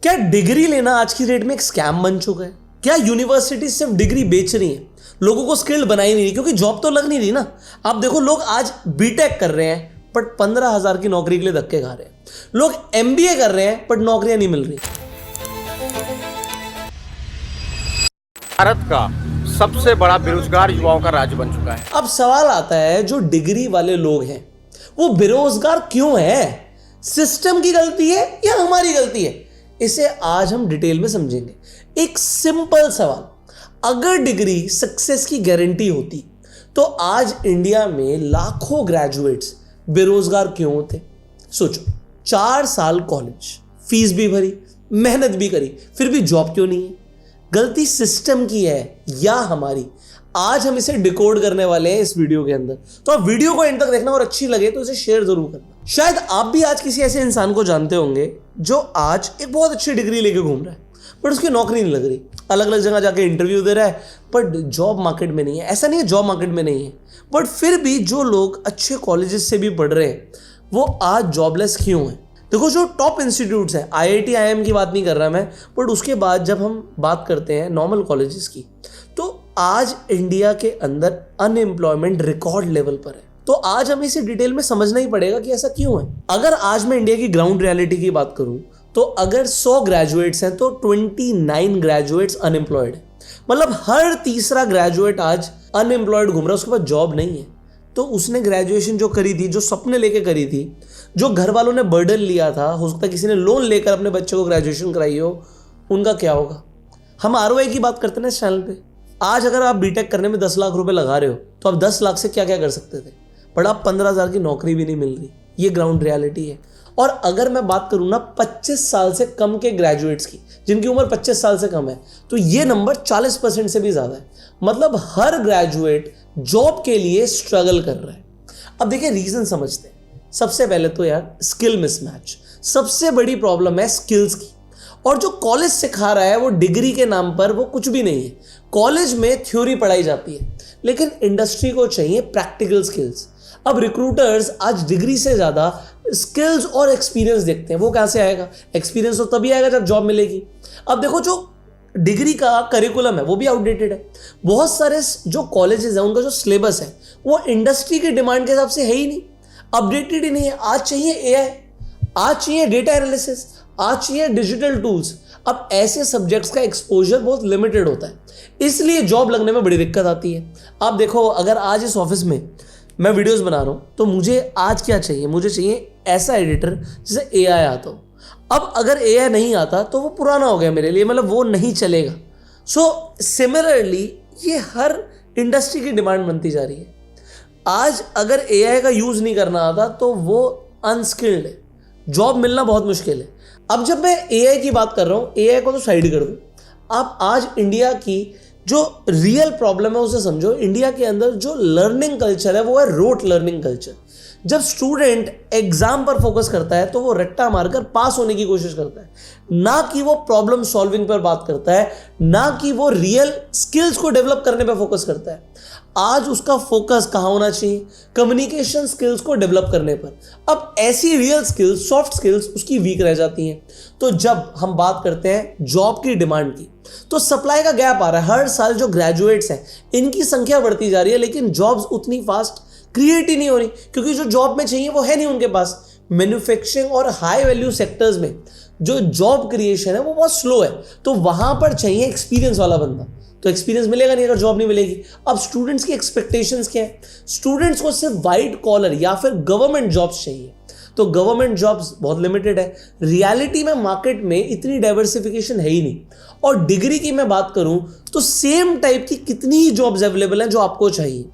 क्या डिग्री लेना आज की डेट में एक स्कैम बन चुका है? क्या यूनिवर्सिटी सिर्फ डिग्री बेच रही है, लोगों को स्किल्ड बना ही नहीं रही? क्योंकि जॉब तो लग नहीं रही ना। आप देखो, लोग आज बीटेक कर रहे हैं बट 15,000 की नौकरी के लिए धक्के खा रहे हैं। लोग एमबीए कर रहे हैं बट नौकरियां नहीं मिल रही। भारत का सबसे बड़ा बेरोजगार युवाओं का राज्य बन चुका है। अब सवाल आता है, जो डिग्री वाले लोग हैं वो बेरोजगार क्यों हैं? सिस्टम की गलती है या हमारी गलती है? इसे आज हम डिटेल में समझेंगे। एक सिंपल सवाल, अगर डिग्री सक्सेस की गारंटी होती तो आज इंडिया में लाखों ग्रेजुएट्स बेरोजगार क्यों होते? सोचो, 4 साल कॉलेज, फीस भी भरी, मेहनत भी करी, फिर भी जॉब क्यों नहीं है? गलती सिस्टम की है या हमारी? आज हम इसे डिकोड करने वाले हैं इस वीडियो के अंदर। तो आप वीडियो को एंड तक देखना और अच्छी लगे तो इसे शेयर जरूर करना। शायद आप भी आज किसी ऐसे इंसान को जानते होंगे जो आज एक बहुत अच्छी डिग्री लेके घूम रहा है बट उसकी नौकरी नहीं लग रही। अलग अलग जगह जाके इंटरव्यू दे रहा है बट जॉब मार्केट में नहीं है। ऐसा नहीं है जॉब मार्केट में नहीं है, बट फिर भी जो लोग अच्छे कॉलेजेस से भी पढ़ रहे हैं वो आज जॉबलेस क्यों हैं? देखो, जो टॉप इंस्टीट्यूट्स हैं, आईआईटी आईएम की बात नहीं कर रहा मैं, बट उसके बाद जब हम बात करते हैं नॉर्मल कॉलेजेस की, तो आज इंडिया के अंदर अनएम्प्लॉयमेंट रिकॉर्ड लेवल पर है। तो आज हमें इसे डिटेल में समझना ही पड़ेगा कि ऐसा क्यों है। अगर आज मैं इंडिया की ग्राउंड रियलिटी की बात करूं तो अगर 100 ग्रेजुएट्स हैं तो 29 ग्रेजुएट्स अनएम्प्लॉयड है। मतलब हर तीसरा ग्रेजुएट आज अनएम्प्लॉयड घूम रहा है, उसके पास जॉब नहीं है। तो उसने ग्रेजुएशन जो करी थी, जो सपने लेके करी थी, जो घर वालों ने बर्डन लिया था, हो सकता है किसी ने लोन लेकर अपने बच्चे को ग्रेजुएशन कराई हो, उनका क्या होगा? हम आरओआई की बात करते हैं ना इस चैनल पे। आज अगर आप बीटेक करने में 10 लाख रुपए लगा रहे हो तो आप 10 लाख से क्या क्या कर सकते थे, बट आप 15,000 की नौकरी भी नहीं मिल रही। ये ग्राउंड रियलिटी है। और अगर मैं बात करूं ना 25 साल से कम के ग्रेजुएट्स की, जिनकी उम्र 25 साल से कम है, तो ये नंबर 40% से भी ज्यादा है। मतलब हर ग्रेजुएट जॉब के लिए स्ट्रगल कर रहा है। अब देखिए, रीजन समझते हैं। सबसे पहले तो यार स्किल मिसमैच सबसे बड़ी प्रॉब्लम है, स्किल्स की। और जो कॉलेज सिखा रहा है वो डिग्री के नाम पर वो कुछ भी नहीं है। कॉलेज में थ्योरी पढ़ाई जाती है लेकिन इंडस्ट्री को चाहिए प्रैक्टिकल स्किल्स। अब रिक्रूटर्स आज डिग्री से ज्यादा स्किल्स और एक्सपीरियंस देखते हैं। वो कैसे आएगा? एक्सपीरियंस तो तभी आएगा जब जॉब मिलेगी। अब देखो, जो डिग्री का करिकुलम है वो भी आउटडेटेड है। बहुत सारे जो कॉलेजेस हैं उनका जो सिलेबस है वो इंडस्ट्री की डिमांड के हिसाब से है ही नहीं, अपडेटेड ही नहीं है। आज चाहिए एआई, आज चाहिए डेटा एनालिसिस, आज चाहिए डिजिटल टूल्स। अब ऐसे सब्जेक्ट्स का एक्सपोजर बहुत लिमिटेड होता है, इसलिए जॉब लगने में बड़ी दिक्कत आती है। आप देखो, अगर आज इस ऑफिस में मैं वीडियोस बना रहा हूँ तो मुझे आज क्या चाहिए? मुझे चाहिए ऐसा एडिटर जिसे एआई आता हो। अब अगर एआई नहीं आता तो वो पुराना हो गया मेरे लिए, मतलब वो नहीं चलेगा। सो सिमिलरली ये हर इंडस्ट्री की डिमांड बनती जा रही है। आज अगर एआई का यूज नहीं करना आता तो वो अनस्किल्ड है, जॉब मिलना बहुत मुश्किल है। अब जब मैं एआई की बात कर रहा हूं, एआई को तो साइड कर दो, आप आज इंडिया की जो रियल प्रॉब्लम है उसे समझो। इंडिया के अंदर जो लर्निंग कल्चर है वो है रोट लर्निंग कल्चर। जब स्टूडेंट एग्जाम पर फोकस करता है तो वो रट्टा मारकर पास होने की कोशिश करता है, ना कि वो प्रॉब्लम सॉल्विंग पर बात करता है, ना कि वो रियल स्किल्स को डेवलप करने पर फोकस करता है। आज उसका फोकस कहाँ होना चाहिए? कम्युनिकेशन स्किल्स को डेवलप करने पर। अब ऐसी रियल स्किल्स, सॉफ्ट स्किल्स उसकी वीक रह जाती हैं। तो जब हम बात करते हैं जॉब की डिमांड की, तो सप्लाई का गैप आ रहा है। हर साल जो ग्रेजुएट्स हैं इनकी संख्या बढ़ती जा रही है लेकिन जॉब्स उतनी फास्ट क्रिएट ही नहीं हो रही, क्योंकि जो जॉब में चाहिए वो है नहीं उनके पास। मैन्युफैक्चरिंग और हाई वैल्यू सेक्टर्स में जो जॉब क्रिएशन है वो बहुत स्लो है, तो वहां पर चाहिए एक्सपीरियंस वाला बंदा। तो एक्सपीरियंस मिलेगा नहीं अगर जॉब नहीं मिलेगी। अब स्टूडेंट्स की एक्सपेक्टेशंस क्या है? स्टूडेंट्स को सिर्फ वाइट कॉलर या फिर गवर्नमेंट जॉब्स चाहिए, तो गवर्नमेंट जॉब्स बहुत लिमिटेड है। रियलिटी में मार्केट में इतनी डाइवर्सिफिकेशन है ही नहीं। और डिग्री की मैं बात करूं तो सेम टाइप की कितनी ही जॉब्स अवेलेबल हैं जो आपको चाहिए।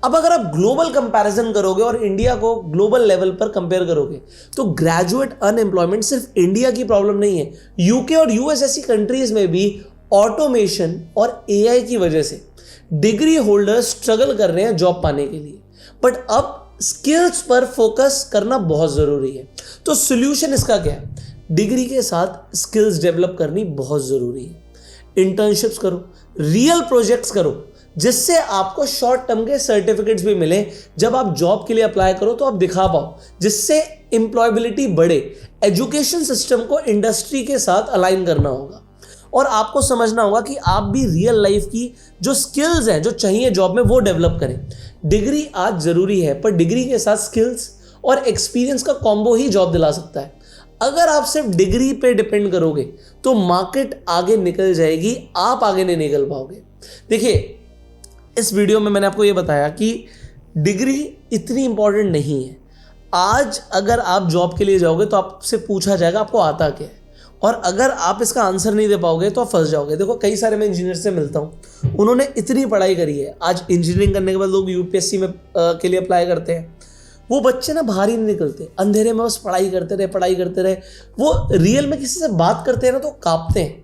अब अगर आप ग्लोबल कंपैरिजन करोगे और इंडिया को ग्लोबल लेवल पर कंपेयर करोगे तो ग्रेजुएट अनएम्प्लॉयमेंट सिर्फ इंडिया की प्रॉब्लम नहीं है। यूके और यूएस ऐसी कंट्रीज में भी ऑटोमेशन और एआई की वजह से डिग्री होल्डर्स स्ट्रगल कर रहे हैं जॉब पाने के लिए। बट अब स्किल्स पर फोकस करना बहुत जरूरी है। तो सॉल्यूशन इसका क्या है? डिग्री के साथ स्किल्स डेवलप करनी बहुत जरूरी है। इंटर्नशिप्स करो, रियल प्रोजेक्ट्स करो, जिससे आपको शॉर्ट टर्म के सर्टिफिकेट्स भी मिले। जब आप जॉब के लिए अप्लाई करो तो आप दिखा पाओ, जिससे एम्प्लॉयबिलिटी बढ़े। एजुकेशन सिस्टम को इंडस्ट्री के साथ अलाइन करना होगा और आपको समझना होगा कि आप भी रियल लाइफ की जो स्किल्स हैं जो चाहिए जॉब में वो डेवलप करें। डिग्री आज ज़रूरी है, पर डिग्री के साथ स्किल्स और एक्सपीरियंस का कॉम्बो ही जॉब दिला सकता है। अगर आप सिर्फ डिग्री पे डिपेंड करोगे तो मार्केट आगे निकल जाएगी, आप आगे नहीं निकल पाओगे। देखिए, इस वीडियो में मैंने आपको ये बताया कि डिग्री इतनी इंपॉर्टेंट नहीं है। आज अगर आप जॉब के लिए जाओगे तो आपसे पूछा जाएगा आपको आता क्या है, और अगर आप इसका आंसर नहीं दे पाओगे तो आप फंस जाओगे। देखो, कई सारे मैं इंजीनियर से मिलता हूँ, उन्होंने इतनी पढ़ाई करी है, आज इंजीनियरिंग करने के बाद लोग यूपीएससी में के लिए अप्लाई करते हैं। वो बच्चे ना बाहर ही नहीं निकलते, अंधेरे में बस पढ़ाई करते रहे। वो रियल में किसी से बात करते हैं ना तो कांपते हैं।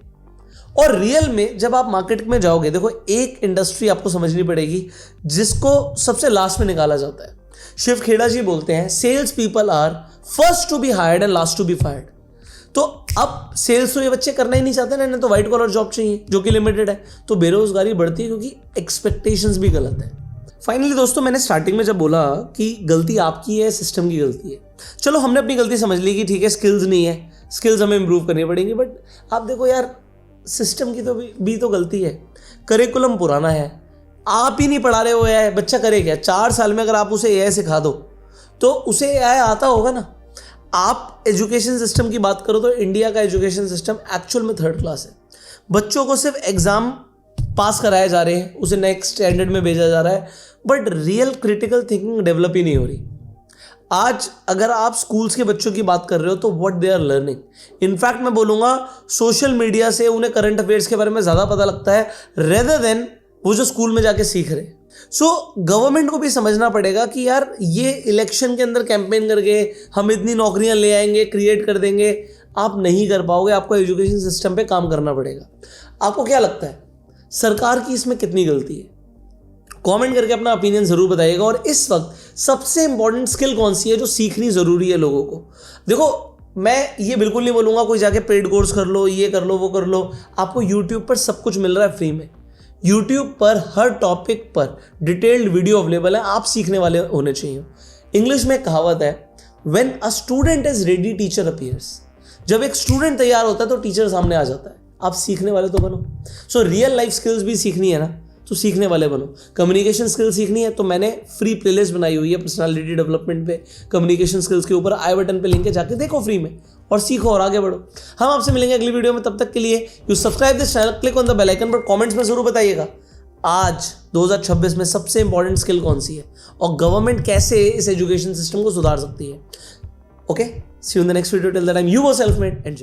और रियल में जब आप मार्केट में जाओगे, देखो एक इंडस्ट्री आपको समझनी पड़ेगी जिसको सबसे लास्ट में निकाला जाता है। शिव खेड़ा जी बोलते हैं, sales people are first to be hired and last to be fired. तो अब सेल्स तो ये बच्चे करना ही नहीं चाहते ना, इन्हें तो व्हाइट कॉलर जॉब चाहिए जो कि लिमिटेड है, तो बेरोजगारी बढ़ती है क्योंकि एक्सपेक्टेशंस भी गलत है। फाइनली दोस्तों, मैंने स्टार्टिंग में जब बोला कि गलती आपकी है, सिस्टम की गलती है, चलो हमने अपनी गलती समझ ली कि ठीक है स्किल्स नहीं है, स्किल्स हमें इंप्रूव करनी पड़ेंगी, बट आप देखो यार, सिस्टम की तो भी तो गलती है। करिकुलम पुराना है, आप ही नहीं पढ़ा रहे हो एआई, बच्चा करे क्या? 4 साल में अगर आप उसे एआई सिखा दो तो उसे एआई आता होगा ना। आप एजुकेशन सिस्टम की बात करो तो इंडिया का एजुकेशन सिस्टम एक्चुअल में 3rd क्लास है। बच्चों को सिर्फ एग्जाम पास कराए जा रहे हैं, उसे नेक्स्ट स्टैंडर्ड में भेजा जा रहा है, but real critical thinking develop ही नहीं हो रही। आज अगर आप स्कूल्स के बच्चों की बात कर रहे हो तो what they are learning, in fact मैं बोलूँगा सोशल मीडिया से उन्हें करंट अफेयर्स के बारे में ज़्यादा पता लगता है रेदर देन वो जो स्कूल में जाके सीख रहे। सो गवर्नमेंट को भी समझना पड़ेगा कि यार ये इलेक्शन के अंदर कैंपेन करके हम इतनी नौकरियां ले आएंगे, क्रिएट कर देंगे, आप नहीं कर पाओगे। आपको एजुकेशन सिस्टम पे काम करना पड़ेगा। आपको क्या लगता है सरकार की इसमें कितनी गलती है? कमेंट करके अपना ओपिनियन ज़रूर बताइएगा। और इस वक्त सबसे इंपॉर्टेंट स्किल कौन सी है जो सीखनी ज़रूरी है लोगों को? देखो, मैं ये बिल्कुल नहीं बोलूँगा कोई जाके पेड कोर्स कर लो, ये कर लो, वो कर लो। आपको यूट्यूब पर सब कुछ मिल रहा है फ्री में। यूट्यूब पर हर टॉपिक पर डिटेल्ड वीडियो अवेलेबल है, आप सीखने वाले होने चाहिए। इंग्लिश में कहावत है, when a student is ready teacher appears. जब एक स्टूडेंट तैयार होता है तो टीचर सामने आ जाता है। आप सीखने वाले तो बनो। सो रियल लाइफ स्किल्स भी सीखनी है ना, तो सीखने वाले बनो। कम्युनिकेशन स्किल्स सीखनी है तो मैंने फ्री प्लेलिस्ट बनाई हुई है पर्सनालिटी डेवलपमेंट पे, कम्युनिकेशन स्किल्स के ऊपर आई बटन पे लिंक है, जाके देखो फ्री में और सीखो और आगे बढ़ो। हम आपसे मिलेंगे अगली वीडियो में, तब तक के लिए you subscribe this channel, click on the bell icon. पर कमेंट्स में जरूर बताइएगा आज 2026 में सबसे इंपॉर्टेंट स्किल कौन सी है और गवर्नमेंट कैसे इस एजुकेशन सिस्टम को सुधार सकती है। Okay, see you in the next video. Till that time, yourself made and